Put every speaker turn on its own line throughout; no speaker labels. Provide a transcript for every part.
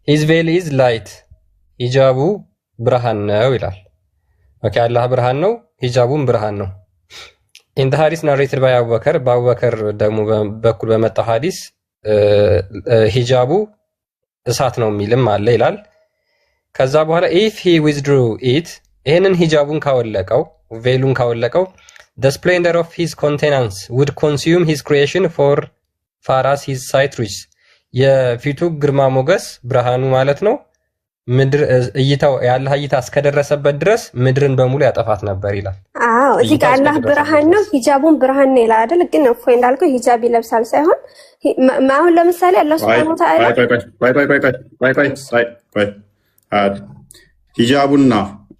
ሂዝ ቬል ኢዝ ላይት ሂጃቡ ብርሃን ነው ይላል። ኦኬ አላህ ብርሃን ነው፣ ሂጃቡም ብርሃን ነው። ኢን ዘ ሐዲስ ናሬትድ ባይ አቡበከር በአቡበከር ደግሞ በኩል በመጣው ሐዲስ ሂጃቡ እሳት ነው የሚልም አለ ይላል። ከዛ በኋላ ኢፍ ሂ ዊዝድሩ ኢት ይህንን ሂጃቡን ካወለቀው ቬሉን ካወለቀው the splendor of his countenance would consume his creation for far as his sight reaches የፊቱ ግርማ ሞገስ ብርሃኑ ማለት ነው ምድር እይታው ያለ እይታ እስከደረሰበት ድረስ ምድርን በሙሉ ያጠፋት ነበር ይላል።
አዎ እዚህ ጋር አላህ ብርሃን ነው ሂጃቡን ብርሃን ነው ይላል አይደል? ግን እፎይ እንዳልከው ሂጃብ ይለብሳል ሳይሆን አሁን ለምሳሌ አላህ Subhanahu Wa Ta'ala
ሂጃቡና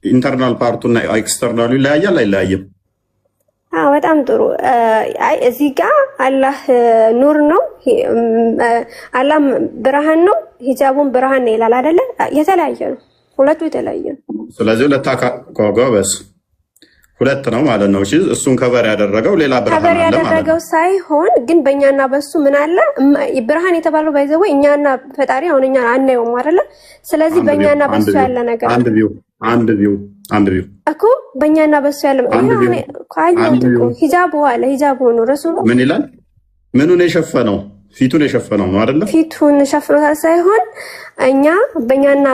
ኢንተርናል ፓርቱና ኤክስተርናሉ ይለያያል አይለያይም?
በጣም ጥሩ። አይ እዚህ ጋር አላህ ኑር ነው አላህ ብርሃን ነው ሂጃቡን ብርሃን ነው ይላል አይደለ? የተለያየ ነው፣ ሁለቱ የተለያየ ነው። ስለዚህ
ጎበዝ ሁለት ነው ማለት ነው። እሺ እሱን ከበር ያደረገው ሌላ ብርሃን አለ ማለት ነው።
ከበር ያደረገው ሳይሆን ግን በእኛና በሱ ምን አለ ብርሃን የተባለው ባይዘው እኛና ፈጣሪ አሁን እኛ አናየውም አይደለ? ስለዚህ በእኛና በሱ ያለ ነገር
አንድ ቪው
እኮ በእኛና በሱ ያለ ሂጃቡ አለ ሂጃቡ ነው ረሱሉ
ምን ይላል? ምኑን የሸፈነው ፊቱን የሸፈነው ነው አይደለ?
ፊቱን ሸፍኖታል ሳይሆን እኛ በእኛና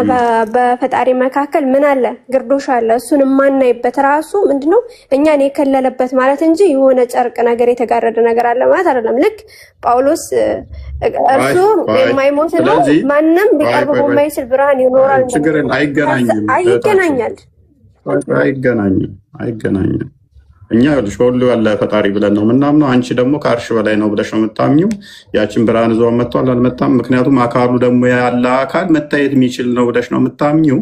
በፈጣሪ መካከል ምን አለ ግርዶሽ አለ። እሱን ማናይበት ራሱ ምንድነው እኛን የከለለበት ማለት እንጂ የሆነ ጨርቅ ነገር የተጋረደ ነገር አለ ማለት አይደለም። ልክ ጳውሎስ እርሱ የማይሞት ነው ማንንም ሊቀርበው የማይችል ብርሃን ይኖራል።
አይገናኝም። እኛ ልጅ ሁሉ ያለ ፈጣሪ ብለን ነው ምናምነው። አንቺ ደግሞ ከአርሽ በላይ ነው ብለሽ ነው የምታምኚው። ያችን ብርሃን ይዞ መጥቷል አልመጣም። ምክንያቱም አካሉ ደግሞ ያለ አካል መታየት የሚችል ነው ብለሽ ነው የምታምኚው።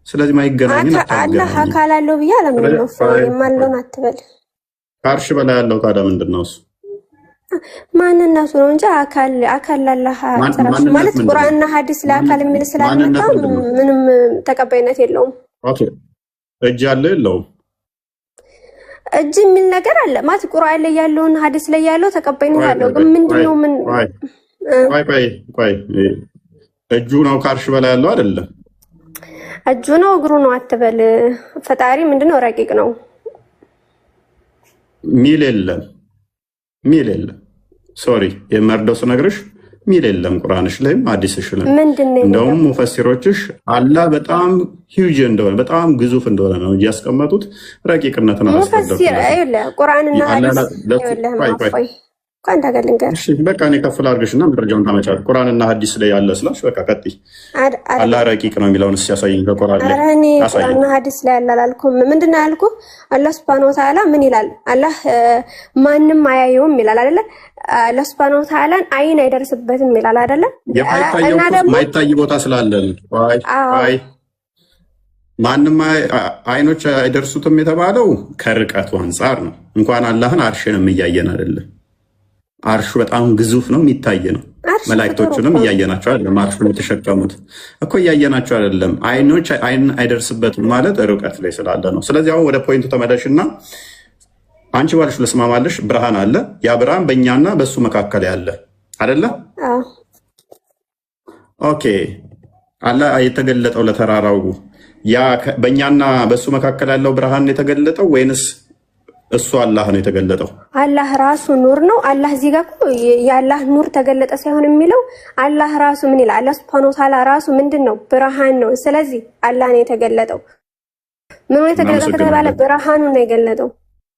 ስለዚህ ማይገናኝ ነው።
አላህ አካል አለው ብዬ አላምነው። የማለውን አትበል።
ከአርሽ በላይ ያለው ታዲያ ምንድነው እሱ?
ማንነቱ ነው እንጂ አካል አላህ ማለት ቁርአንና ሐዲስ ለአካል የሚል ስላልመጣ ምንም ተቀባይነት የለውም።
ኦኬ እጅ አለ የለውም?
እጅ የሚል ነገር አለ ማለት ቁርአን ላይ ያለውን ሐዲስ ላይ ያለው ተቀባይነት አለው። ግን ምንድነው ምን
ቆይ እጁ ነው ከአርሽ በላይ ያለው አይደለም?
እጁ ነው እግሩ ነው አትበል። ፈጣሪ ምንድነው ረቂቅ ነው
ሚል የለም ሶሪ የመርዶስ ነግርሽ ሚል የለም ቁርአንሽ ላይም ሐዲስሽ ላይ
ምንድነው?
እንደውም ሙፈሲሮችሽ አላህ በጣም ሂውጅ እንደሆነ በጣም ግዙፍ እንደሆነ ነው ያስቀመጡት። ረቂቅነትን አስቀምጠው
ቁርአንና ሐዲስ ይኸውልህ እንኳን ታገልንገር
እሺ በቃ እኔ ከፍል አድርግሽና መረጃውን ታመጫለሽ። ቁርአንና ሐዲስ ላይ ያለ ስላሽ በቃ ቀጥይ። አላህ ረቂቅ ነው የሚለውን ሲያሳይኝ በቁርአን ላይ
አረኔ ቁርአንና ሐዲስ ላይ ያላልኩም ምንድነው ያልኩ? አላህ Subhanahu Wa Ta'ala ምን ይላል? አላህ ማንንም አያየውም ይላል አይደለ? አላህ Subhanahu Wa Ta'ala አይን አይደርስበትም ይላል አይደለ?
ማይታይ ቦታ ስላለ አይ ማንንም አይኖች አይደርሱትም የተባለው ከርቀቱ አንፃር ነው። እንኳን አላህን አርሽንም እያየን አይደለም። አርሹ በጣም ግዙፍ ነው፣ የሚታይ ነው። መላእክቶቹንም እያየናቸው አይደለም። አርሹን የተሸከሙት እኮ እያየናቸው አይደለም። አይኖች አይን አይደርስበትም ማለት ርቀት ላይ ስላለ ነው። ስለዚህ አሁን ወደ ፖይንቱ ተመለሽና አንቺ ባልሽ ልስማማለሽ። ብርሃን አለ። ያ ብርሃን በእኛና በሱ መካከል ያለ አይደለ? ኦኬ አላህ የተገለጠው ለተራራው ያ በእኛና በሱ መካከል ያለው ብርሃን የተገለጠው ወይንስ እሱ አላህ ነው የተገለጠው?
አላህ ራሱ ኑር ነው። አላህ እዚህ ጋር እኮ የአላህ ኑር ተገለጠ ሳይሆን የሚለው አላህ ራሱ ምን ይላል? አላህ Subhanahu Wa Ta'ala ራሱ ምንድነው? ብርሃን ነው። ስለዚህ አላህ ነው የተገለጠው። ምን ነው የተገለጠው ከተባለ ብርሃኑ ነው የገለጠው።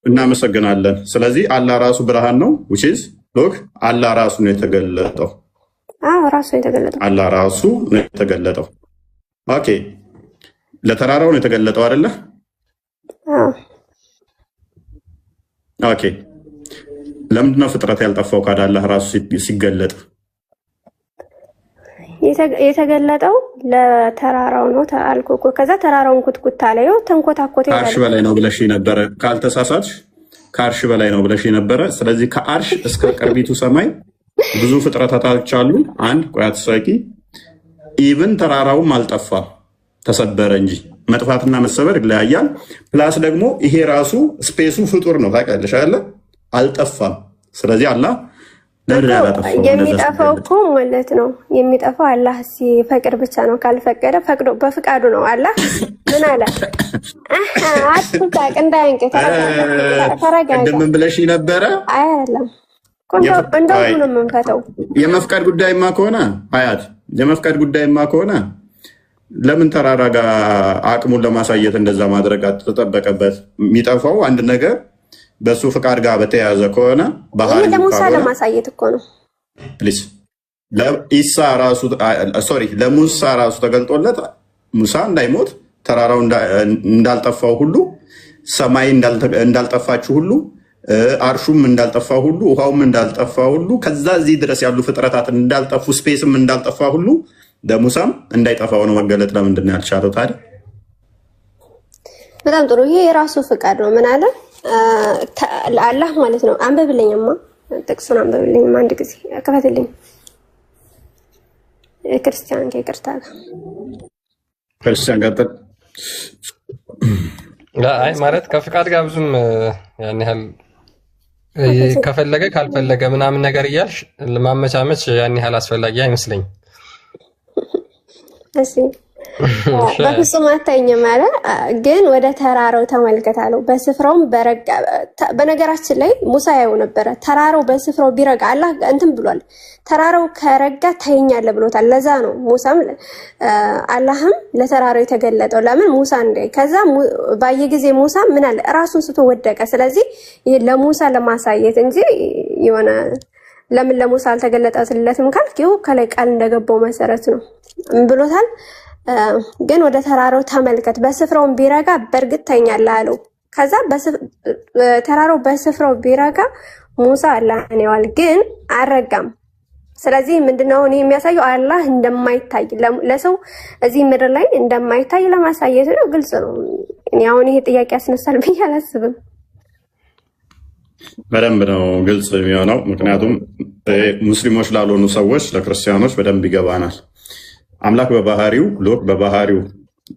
እናመሰግናለን። ስለዚህ አላህ ራሱ ብርሃን ነው which is look አላህ ራሱ ነው የተገለጠው።
ራሱ የተገለጠው
አላህ ራሱ ነው የተገለጠው። ኦኬ ለተራራው ነው የተገለጠው አይደለ? ኦኬ ለምንድን ነው ፍጥረት ያልጠፋው? ካዳ አላህ ራሱ ሲገለጥ
የተገለጠው ለተራራው ነው ታልኩ እኮ። ከዛ ተራራውን ኩትኩት አለው ተንኮታኮተ ይላል።
ከአርሽ በላይ ነው ብለሽ ነበር ካልተሳሳትሽ፣ ከአርሽ በላይ ነው ብለሽ ነበር። ስለዚህ ከአርሽ እስከ ቅርቢቱ ሰማይ ብዙ ፍጥረታቶች አሉ። አንድ ቆያት ሳቂ ኢቭን ተራራውም አልጠፋ ተሰበረ እንጂ መጥፋትና መሰበር ይለያያል። ፕላስ ደግሞ ይሄ ራሱ ስፔሱ ፍጡር ነው ታውቂያለሽ አይደለ? አልጠፋም። ስለዚህ አላህ
የሚጠፋው እኮ ማለት ነው የሚጠፋው አላህ ሲፈቅድ ብቻ ነው። ካልፈቀደ ፈቅዶ በፍቃዱ ነው። አላህ ምን አለ? አትሳቅ እንዳይንቅ ተረጋጋ።
ምን ብለሽ ነበረ?
አይደለም እንደው ነው የምንፈተው።
የመፍቀድ ጉዳይማ ከሆነ አያት የመፍቀድ ጉዳይማ ከሆነ ለምን ተራራ ጋር አቅሙን ለማሳየት እንደዛ ማድረግ ተጠበቀበት? የሚጠፋው አንድ ነገር በሱ ፍቃድ ጋር በተያያዘ ከሆነ ባህሪ
ለሙሳ ለማሳየት እኮ ነው።
ፕሊዝ ለሙሳ ራሱ ተገልጦለት ሙሳ እንዳይሞት ተራራው እንዳልጠፋው ሁሉ ሰማይ እንዳልጠፋችሁ ሁሉ አርሹም እንዳልጠፋ ሁሉ ውሃውም እንዳልጠፋ ሁሉ ከዛ እዚህ ድረስ ያሉ ፍጥረታት እንዳልጠፉ ስፔስም እንዳልጠፋ ሁሉ ለሙሳም እንዳይጠፋው ነው መገለጥ። ለምንድን ነው ያልቻለው ታዲያ?
በጣም ጥሩ። ይሄ የራሱ ፍቃድ ነው። ምን አለ አላህ ማለት ነው። አንብብልኝማ፣ ጥቅሱን አንብብልኝማ አንድ ጊዜ ከፈትልኝ። ክርስቲያን ከይቅርታ ጋር
ክርስቲያን ጋር
አይ ማለት ከፍቃድ ጋር ብዙም ያን ያህል ከፈለገ ካልፈለገ ምናምን ነገር እያልሽ ለማመቻመች ያን ያህል አስፈላጊ አይመስለኝም።
እሺ በፍጹም አታይኝም አለ። ግን ወደ ተራራው ተመልከታለሁ በስፍራውም በረጋ። በነገራችን ላይ ሙሳ ያው ነበረ ተራራው በስፍራው ቢረጋ አላህ እንትን ብሏል። ተራራው ከረጋ ታይኛለህ ብሎታል። ለዛ ነው ሙሳም አላህም ለተራራው የተገለጠው። ለምን ሙሳ ከዛ ባየ ጊዜ ሙሳ ምን አለ ራሱን ስቶ ወደቀ። ስለዚህ ይሄ ለሙሳ ለማሳየት እንጂ የሆነ ለምን ለሙሳ አልተገለጠለትም ካልክ ይኸው ከላይ ቃል እንደገባው መሰረት ነው ብሎታል። ግን ወደ ተራራው ተመልከት በስፍራውን ቢረጋ በእርግጥ ታይኛለህ አለው። ከዛ ተራራው በስፍራው ቢረጋ ሙሳ አላህን ያዋል ግን አረጋም። ስለዚህ ምንድነው እኔ የሚያሳየው አላህ እንደማይታይ ለሰው እዚህ ምድር ላይ እንደማይታይ ለማሳየት ነው። ግልጽ ነው። እኔ አሁን ይሄ ጥያቄ ያስነሳል ብዬ አላስብም።
በደንብ ነው ግልጽ የሚሆነው። ምክንያቱም ሙስሊሞች ላልሆኑ ሰዎች ለክርስቲያኖች በደንብ ይገባናል። አምላክ በባህሪው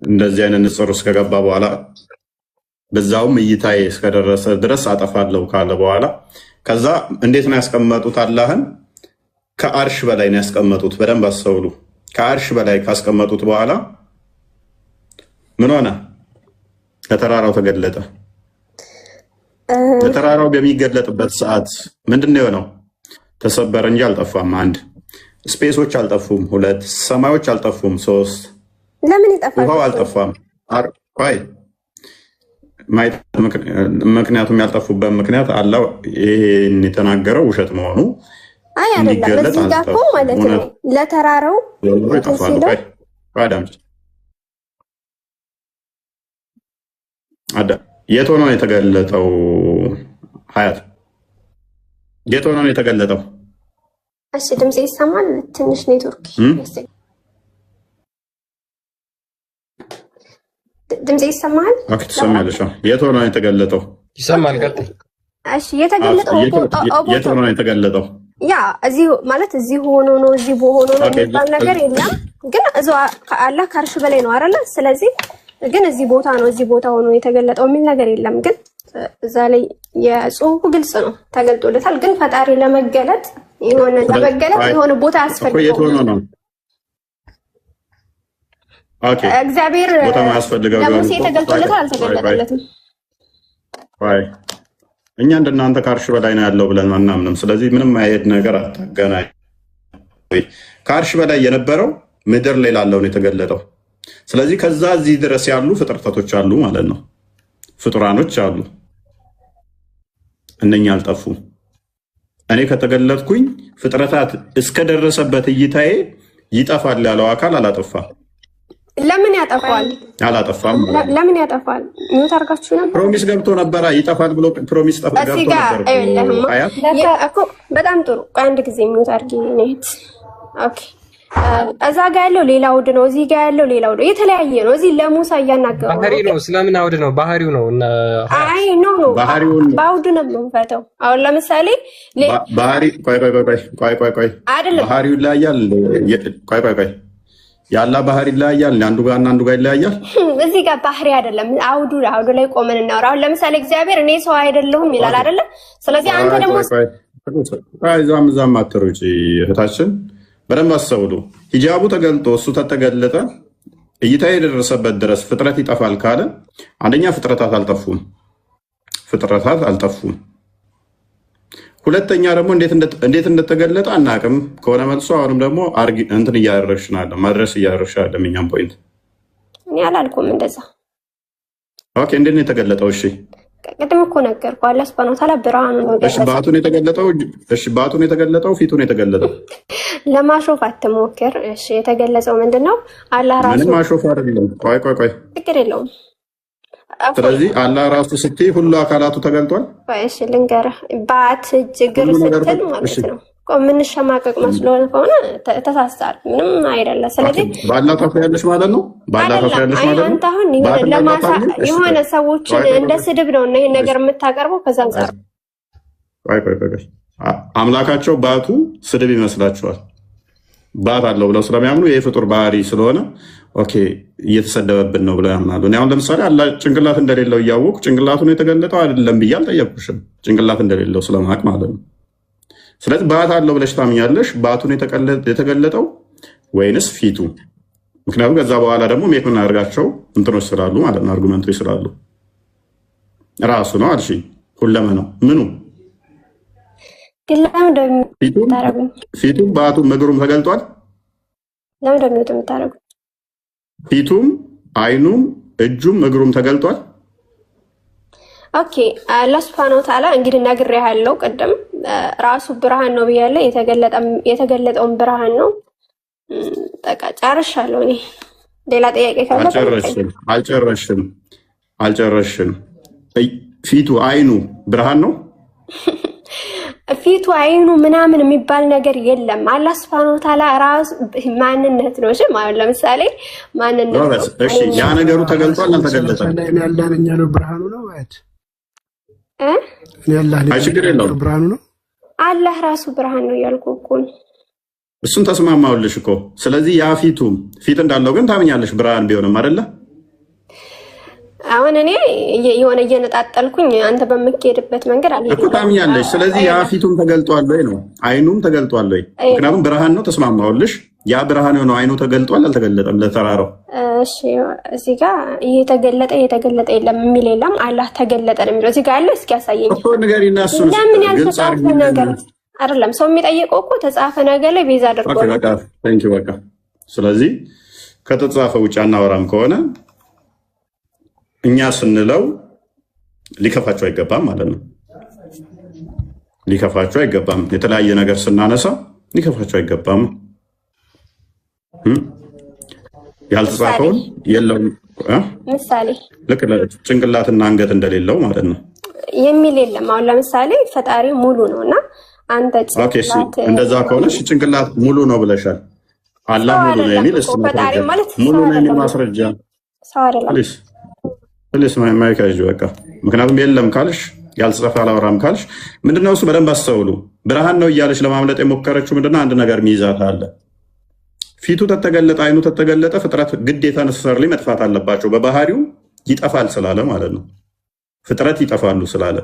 እንደዚህ አይነት ንጽር ውስጥ ከገባ በኋላ በዛውም እይታዬ እስከደረሰ ድረስ አጠፋለሁ ካለ በኋላ ከዛ እንዴት ነው ያስቀመጡት? አላህን ከአርሽ በላይ ነው ያስቀመጡት። በደንብ አስተውሉ። ከአርሽ በላይ ካስቀመጡት በኋላ ምን ሆነ? ለተራራው ተገለጠ። ለተራራው በሚገለጥበት ሰዓት ምንድን ነው የሆነው? ተሰበረ እንጂ አልጠፋም። አንድ ስፔሶች አልጠፉም። ሁለት ሰማዮች አልጠፉም። ሶስት
ለምን ይጠፋል?
ውሃው አልጠፋም። ምክንያቱም ያልጠፉበት ምክንያት አላህ ይሄን የተናገረው ውሸት መሆኑ
አይደለም። እዚህ ጋር እኮ ማለት ነው ለተራራው
የት ሆኖ ነው የተገለጠው? ሀያት የት ሆኖ ነው የተገለጠው?
እሺ ድምጽ ይሰማል? ትንሽ ኔትወርክ ድምጽ ይሰማል?
ኦኬ ትሰማለሽ? የት ሆኖ ነው የተገለጠው?
ይሰማል። ቀጥል።
እሺ የተገለጠው
የት ሆኖ ነው የተገለጠው?
ያ እዚህ ማለት እዚህ ሆኖ ነው እዚህ ሆኖ ነው የሚባል ነገር የለም። ግን እዛው አላህ ከአርሽ በላይ ነው አይደለ? ስለዚህ ግን እዚህ ቦታ ነው እዚህ ቦታ ሆኖ የተገለጠው የሚል ነገር የለም። ግን እዛ ላይ የጽሁፉ ግልጽ ነው ተገልጦለታል። ግን ፈጣሪ ለመገለጥ የሆነ ቦታ ያስፈልገው። እግዚአብሔር ለሙሴ ተገልጦለታል አልተገለጠለትም?
እኛ እንደናንተ ከአርሽ በላይ ነው ያለው ብለን አናምንም። ስለዚህ ምንም አይነት ነገር አታገናኝ። ከአርሽ በላይ የነበረው ምድር ላይ ላለው ነው የተገለጠው። ስለዚህ ከዛ እዚህ ድረስ ያሉ ፍጥረታቶች አሉ ማለት ነው። ፍጡራኖች አሉ። እነኛ አልጠፉም። እኔ ከተገለጥኩኝ ፍጥረታት እስከደረሰበት እይታዬ ይጠፋል ያለው አካል አላጠፋም።
ለምን ያጠፋል?
አላጠፋም።
ለምን ያጠፋል? ሚውት አድርጋችሁ ነበር።
ፕሮሚስ ገብቶ ነበር ይጠፋል ብሎ ፕሮሚስ ገብቶ ነበር
እኮ። በጣም ጥሩ። አንድ ጊዜ ሚውት አድርጊ ነት። ኦኬ እዛ ጋ ያለው ሌላ አውድ ነው፣ እዚህ ጋ ያለው ሌላ አውድ የተለያየ ነው። እዚህ ለሙሳ እያናገረው
ባህሪ ነው። ስለምን አውድ ነው? ባህሪው ነው እና
አይ ኖ በአውድ ነው የምንፈተው። አሁን ለምሳሌ
ባህሪ ቆይ
አይደለም
ባህሪው ይለያያል። ቆይ ያላ ባህሪ ይለያያል። አንዱ ጋር እና አንዱ ጋር ይለያያል።
እዚህ ጋር ባህሪ አይደለም አውዱ ላይ ቆመን እናወራ። አሁን ለምሳሌ እግዚአብሔር እኔ ሰው አይደለሁም ይላል አይደለ? ስለዚህ አንተ ደግሞ
ዛም አትሩጪ እህታችን፣ በደንብ አስተውሉ። ሂጃቡ ተገልጦ እሱ ተተገለጠ እይታ የደረሰበት ድረስ ፍጥረት ይጠፋል ካለ አንደኛ ፍጥረታት አልጠፉም። ሁለተኛ ደግሞ እንዴት እንደተገለጠ አናቅም ከሆነ መልሶ አሁንም ደግሞ እንትን እያደረግሽናለ ማድረስ እያደረግሻለ እኛም ፖይንት
እኔ አላልኩም እንደዛ።
ኦኬ እንዴት ነው የተገለጠው? እሺ
ቅድም እኮ ነገርኩህ። አላህ ሱብሃነሁ ወተዓላ ብርሃኑ ነው።
እሺ ባቱን የተገለጠው ፊቱን የተገለጠው
ለማሾፍ አትሞክር። እሺ የተገለጸው ምንድነው? አላህ ራሱ
ምንም ማሾፍ አይደለም። ቆይ
ችግር የለውም።
ስለዚህ አላህ ራሱ ስትይ ሁሉ አካላቱ ተገልጧል።
እሺ ልንገርህ፣ ባት እጅ እግር ስትል ማለት ነው። የምንሸማቀቅ መስሎን ከሆነ ተሳሳል። ምንም አይደለም። ስለዚህ
በአላህ ታፍሪያለሽ ማለት ነው።
አንተ አሁን የሆነ ሰዎችን እንደ ስድብ ነው እና ይሄን ነገር የምታቀርበው ከዛ አንፃር
ቆይ አምላካቸው ባቱ ስድብ ይመስላችኋል? ባት አለው ብለው ስለሚያምኑ ይሄ ፍጡር ባህሪ ስለሆነ ኦኬ እየተሰደበብን ነው ብለው ያምናሉ። እኔ አሁን ለምሳሌ አላህ ጭንቅላት እንደሌለው እያወቁ ጭንቅላቱ ነው የተገለጠው አይደለም ብዬ አልጠየቅኩሽም። ጭንቅላት እንደሌለው ስለማቅ ማለት ነው። ስለዚህ ባት አለው ብለሽ ታምኛለሽ። ባቱን የተገለጠው ወይንስ ፊቱ? ምክንያቱም ከዛ በኋላ ደግሞ ሜክ ምናደርጋቸው እንትኖች ስላሉ ማለት ነው፣ አርጉመንቶች ስላሉ ራሱ ነው አልሽ። ሁለመ ነው ምኑ ፊቱም ባቱም እግሩም ተገልጧል። ፊቱም አይኑም እጁም እግሩም ተገልጧል።
ኦኬ አላህ ሱብሃነሁ ወተዓላ እንግዲህ ነግሬሃለሁ። ቅድም ራሱ ብርሃን ነው ብያለሁ። የተገለጠውን ብርሃን ነው። በቃ ጨርሻለሁ። እኔ ሌላ ጥያቄ ካለ
አልጨረሽም። ፊቱ አይኑ ብርሃን ነው።
ፊቱ አይኑ ምናምን የሚባል ነገር የለም። አላህ ሱብሃነሁ ወተዓላ ራሱ ማንነት ነው። እሺ ማለት ለምሳሌ ማንነት ነው።
እሺ ያ ነገሩ ተገልጧል አልተገለጠም?
እኔ አላህ ነኝ ያለው ብርሃኑ ነው ማለት
እኔ አላህ ነኝ ያለው
ብርሃኑ ነው።
አላህ ራሱ ብርሃን ነው ያልኩህ እኮ
እሱን ተስማማውልሽ እኮ። ስለዚህ ያ ፊት እንዳለው ግን ታምኛለሽ ብርሃን ቢሆንም አይደለ?
አሁን እኔ የሆነ እየነጣጠልኩኝ አንተ በምትሄድበት መንገድ አለ
እኮ ታምኛለሽ። ስለዚህ ያ ፊቱም ተገልጧል ወይ ነው? አይኑም ተገልጧል ወይ? ምክንያቱም ብርሃን ነው። ተስማማውልሽ። ያ ብርሃን ነው። አይኑ ተገልጧል አልተገለጠም? ለተራራው
እሺ፣ እዚህ ጋር የተገለጠ የለም የሚል የለም። አላህ ተገለጠ ነው የሚለው እዚህ ጋር አለ። እስኪ ያሳየኝ
እኮ ንገሪና። እሱ
ለምን ያልተጻፈ ነገር አይደለም ሰው የሚጠይቀው እኮ ተጻፈ ነገር ላይ ቤዛ አድርጎ ነው።
በቃ ስለዚህ ከተጻፈ ውጭ አናወራም ከሆነ እኛ ስንለው ሊከፋቸው አይገባም ማለት ነው። ሊከፋቸው አይገባም። የተለያየ ነገር ስናነሳ ሊከፋቸው አይገባም። ያልተጻፈውን የለውም
ምሳሌ
ልክ ጭንቅላትና አንገት እንደሌለው ማለት ነው
የሚል የለም። አሁን ለምሳሌ ፈጣሪ ሙሉ ነው እና አንተ
እንደዛ ከሆነ ጭንቅላት ሙሉ ነው ብለሻል። አላህ ሙሉ ነው የሚል ሙሉ ነው የሚል ማስረጃ ፕሊስ ማይካጅ በቃ። ምክንያቱም የለም ካልሽ ያልተጻፈ አላወራም ካልሽ ምንድነው እሱ? በደንብ አስተውሉ። ብርሃን ነው እያለች ለማምለጥ የሞከረችው ምንድነው? አንድ ነገር ሚይዛት አለ። ፊቱ ተተገለጠ፣ አይኑ ተተገለጠ፣ ፍጥረት ግዴታ ነሰሰርሊ መጥፋት አለባቸው። በባህሪው ይጠፋል ስላለ ማለት ነው። ፍጥረት ይጠፋሉ ስላለ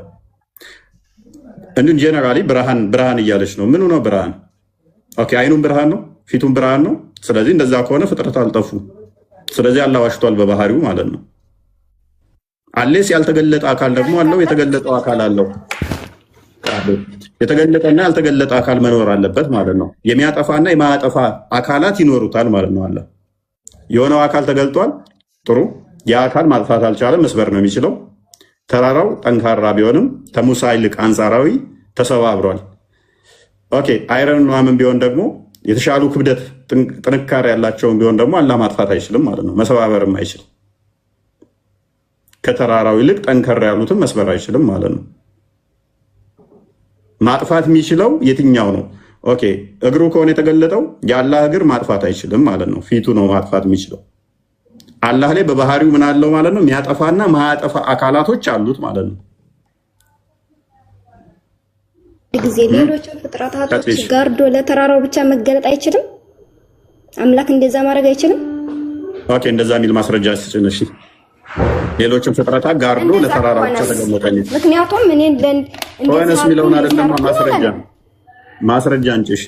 እንዴ ጄኔራሊ ብርሃን እያለች ነው። ምኑ ነው ብርሃን? ኦኬ አይኑም ብርሃን ነው፣ ፊቱም ብርሃን ነው። ስለዚህ እንደዛ ከሆነ ፍጥረት አልጠፉ። ስለዚህ አላህ ዋሽቷል በባህሪው ማለት ነው። አሌስ ያልተገለጠ አካል ደግሞ አለው፣ የተገለጠው አካል አለው። የተገለጠና ያልተገለጠ አካል መኖር አለበት ማለት ነው። የሚያጠፋና የማያጠፋ አካላት ይኖሩታል ማለት ነው። አለ የሆነው አካል ተገልጧል፣ ጥሩ። ያ አካል ማጥፋት አልቻለም፣ መስበር ነው የሚችለው። ተራራው ጠንካራ ቢሆንም ከሙሳ ይልቅ አንጻራዊ ተሰባብሯል። ኦኬ አይረን ምናምን ቢሆን ደግሞ የተሻሉ ክብደት ጥንካሬ ያላቸውን ቢሆን ደግሞ አላህ ማጥፋት አይችልም ማለት ነው። መሰባበርም አይችልም። ከተራራው ይልቅ ጠንከር ያሉትን መስበር አይችልም ማለት ነው። ማጥፋት የሚችለው የትኛው ነው? ኦኬ እግሩ ከሆነ የተገለጠው የአላህ እግር ማጥፋት አይችልም ማለት ነው። ፊቱ ነው ማጥፋት የሚችለው። አላህ ላይ በባህሪው ምን አለው ማለት ነው? የሚያጠፋና ማያጠፋ አካላቶች አሉት ማለት ነው።
ጊዜ ሌሎች ፍጥረታቶች ጋርዶ ለተራራው ብቻ መገለጥ አይችልም? አምላክ እንደዛ ማድረግ አይችልም?
ኦኬ እንደዛ የሚል ማስረጃ ስጭን። እሺ ሌሎችን ፍጥረታት ጋርዶ ለተራራዎች ተገመጠኝ።
ምክንያቱም እኔ
ወይስ ሚለውን አይደለም ማስረጃ አንቺ እሺ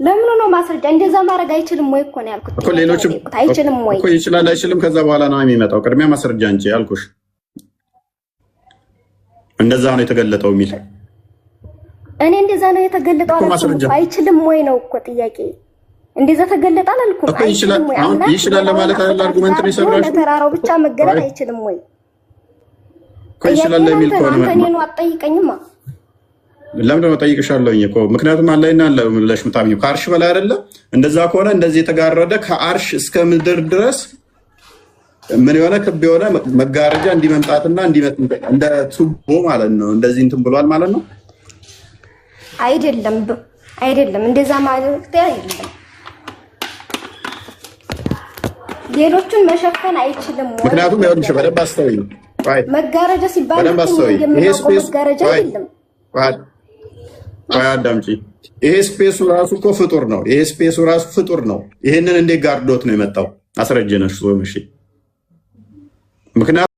ለምን ነው ማስረጃ? እንደዛ ማድረግ አይችልም ወይ እኮ ነው ያልኩት
እኮ ሌሎች
አይችልም ወይ
እኮ ይችላል አይችልም ከዛ በኋላ ነው የሚመጣው። ቅድሚያ ማስረጃ አንቺ ያልኩሽ እንደዛ ነው የተገለጠው የሚል
እኔ እንደዛ ነው የተገለጠው አላልኩም። አይችልም ወይ ነው እኮ ጥያቄ። እንደዛ ተገለጠ አላልኩም።
እኮ ይችላል አሁን ይችላል ለማለት አይደል አርጉመንት ነው የሰራሽ።
ለተራራው ብቻ መገለጥ አይችልም ወይ
እኮ ይችላል ለሚል ከሆነ
እኔ ነው አትጠይቀኝማ።
ለምን ነው ጠይቅሻለሁኝ እኮ ምክንያቱም አላህና አላህ ብለሽ ምታምኚው ከአርሽ በላይ አይደለ? እንደዛ ከሆነ እንደዚህ የተጋረደ ከአርሽ እስከ ምድር ድረስ ምን የሆነ ክብ የሆነ መጋረጃ እንዲመምጣትና እንዲመጥ እንደ ቱቦ ማለት ነው። እንደዚህ እንትን ብሏል ማለት ነው።
አይደለም እንደዛ ማለት አይደለም። ሌሎቹን መሸፈን አይችልም ወይ?
ምክንያቱም ይኸውልሽ በደንብ አስተውይ።
መጋረጃ ሲባል
በደንብ አስተውይ። ይሄ ስፔስ
መጋረጃ አይደለም።
አዳምጪ። ይሄ ስፔሱ ራሱ እኮ ፍጡር ነው። ይሄ ስፔሱ ራሱ ፍጡር ነው። ይሄንን እንዴት ጋርዶት ነው የመጣው? አስረጀነሽ ጾም። እሺ ምክንያቱም